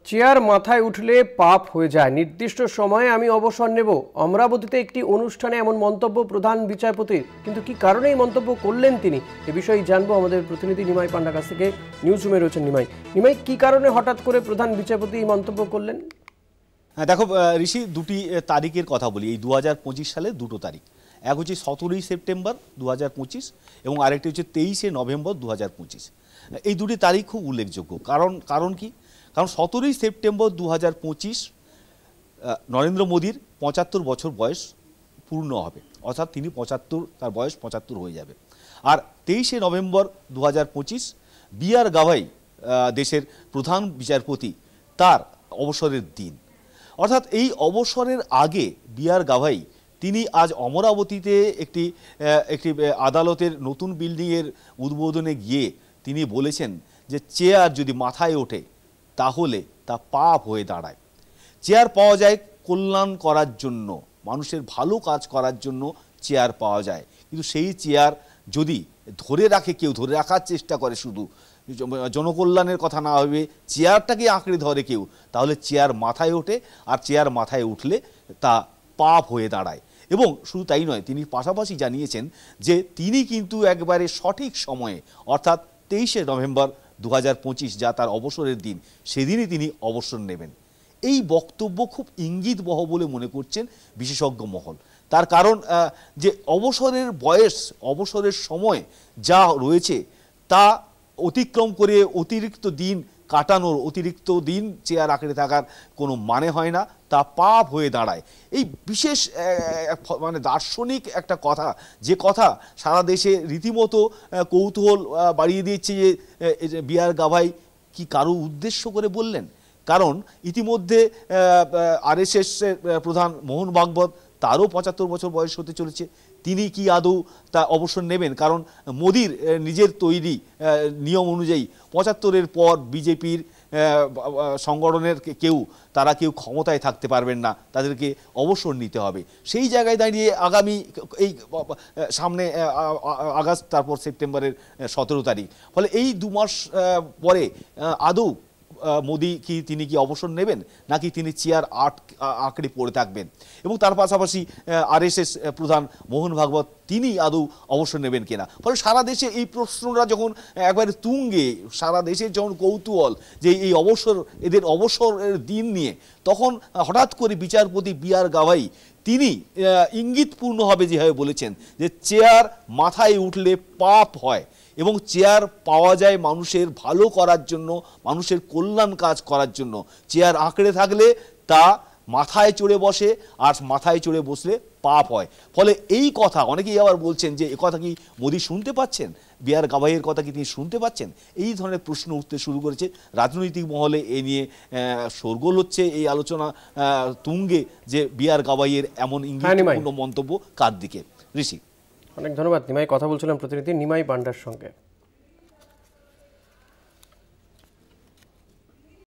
Chair মাথায় উঠলে পাপ হয়ে যায়, নির্দিষ্ট সময়ে আমি অবসর নেব। অমরাবতীতে একটি অনুষ্ঠানে এমন মন্তব্য প্রধান বিচারপতির, কিন্তু কি কারণে এই মন্তব্য করলেন তিনি, এ বিষয়ে জানবো আমাদের প্রতিনিধি নিমাই পান্ডার কাছ থেকে। নিউজ রুমে রয়েছেন নিমাই, কি কারণে হঠাৎ করে প্রধান বিচারপতি এই মন্তব্য করলেন? হ্যাঁ দেখো ঋষি, দুটি তারিখের কথা বলি। এই 2025 সালের দুটো তারিখ, এক হচ্ছে 17ই সেপ্টেম্বর 2025 এবং আরেকটি হচ্ছে 23শে নভেম্বর 2025। এই দুটি তারিখ খুব উল্লেখযোগ্য। কারণ কি? কারণ 17ই সেপ্টেম্বর 2025 নরেন্দ্র মোদীর 75 বছর বয়স পূর্ণ হবে, অর্থাৎ তিনি 75, তার বয়স 75 হয়ে যাবে। আর 23শে নভেম্বর 2025 বি.আর. গাভাই, দেশের প্রধান বিচারপতি, তার অবসরের দিন। অর্থাৎ এই অবসরের আগে বি.আর. গাভাই তিনি আজ অমরাবতীতে একটি আদালতের নতুন বিল্ডিংয়ের উদ্বোধনে গিয়ে তিনি বলেছেন যে চেয়ার যদি মাথায় ওঠে তাহলে তা পাপ হয়ে দাঁড়ায়। চেয়ার পাওয়া যায় কল্যাণ করার জন্য, মানুষের ভালো কাজ করার জন্য চেয়ার পাওয়া যায়, কিন্তু সেই চেয়ার যদি ধরে রাখে কেউ, ধরে রাখার চেষ্টা করে, শুধু জনকল্যাণের কথা না ভেবে চেয়ারটাকে আঁকড়ে ধরে কেউ, তাহলে চেয়ার মাথায় ওঠে, আর চেয়ার মাথায় উঠলে তা পাপ হয়ে দাঁড়ায়। এবং শুধু তাই নয়, তিনি পাশাপাশি জানিয়েছেন যে তিনি কিন্তু একবারে সঠিক সময়ে, অর্থাৎ 23শে নভেম্বর 2025, যা তার অবসরের দিন, সেদিনই তিনি অবসর নেবেন। এই বক্তব্য খুব ইঙ্গিতবহ বলে মনে করছেন বিশেষজ্ঞ মহল। তার কারণ যে অবসরের বয়স, অবসরের সময় যা রয়েছে তা অতিক্রম করে অতিরিক্ত দিন কাটানোর, অতিরিক্ত দিন চেয়ার আঁকড়ে থাকার কোনো মানে হয় না, তা পাপ হয়ে দাঁড়ায়। এই বিশেষ মানে দার্শনিক একটা কথা, যে কথা সারা দেশে রীতিমতো কৌতূহল বাড়িয়ে দিচ্ছে যে বি.আর. গাভাই কি কারো উদ্দেশ্য করে বললেন। কারণ ইতিমধ্যে আরএসএস প্রধান মোহন ভাগবত, তারও 75 বছর বয়স হতে চলেছে। তিনি কি আদৌ তা অবসর নেবেন? কারণ মোদির নিজের তৈরি নিয়ম অনুযায়ী 75-এর পর বিজেপির সংগঠনের তারা কেউ ক্ষমতায় থাকতে পারবেন না, তাদেরকে অবসর নিতে হবে। সেই জায়গায় দাঁড়িয়ে আগামী এই সামনে আগস্ট, তারপর সেপ্টেম্বরের 17 তারিখ, ফলে এই 2 মাস পরে আদৌ মোদি তিনি কি অবসর নেবেন, নাকি তিনি চেয়ার আঁকড়ে পড়ে থাকবেন? এবং তার পাশাপাশি আরএসএস প্রধান মোহন ভাগবত, তিনি আদৌ অবসর নেবেন কিনা? ফলে সারা দেশে এই প্রশ্নটা যখন একবারে তুঙ্গে, সারা দেশের যখন কৌতূহল যে এই এদের অবসরের দিন নিয়ে, তখন হঠাৎ করে বিচারপতি বি.আর. গাভাই তিনি ইঙ্গিতপূর্ণভাবে যেভাবে বলেছেন যে চেয়ার মাথায় উঠলে পাপ হয় এবং চেয়ার পাওয়া যায় মানুষের ভালো করার জন্য, মানুষের কল্যাণ কাজ করার জন্য। চেয়ার আঁকড়ে থাকলে তা মাথায় চড়ে বসে, আর মাথায় চড়ে বসলে পাপ হয়। ফলে এই কথা অনেকেই আবার বলছেন যে এ কথা কি মোদি শুনতে পাচ্ছেন, বি.আর. গাভাইয়ের কথা কি তিনি শুনতে পাচ্ছেন? এই ধরনের প্রশ্ন উঠতে শুরু করেছে রাজনৈতিক মহলে। এ নিয়ে শোরগোল হচ্ছে, এই আলোচনা তুঙ্গে যে বি.আর. গাভাইয়ের এমন ইঙ্গিতপূর্ণ মন্তব্য কার দিকে। ঋষি, অনেক ধন্যবাদ নিমাই। কথা বলছিলাম প্রতিনিধি নিমাই পান্ডার সঙ্গে।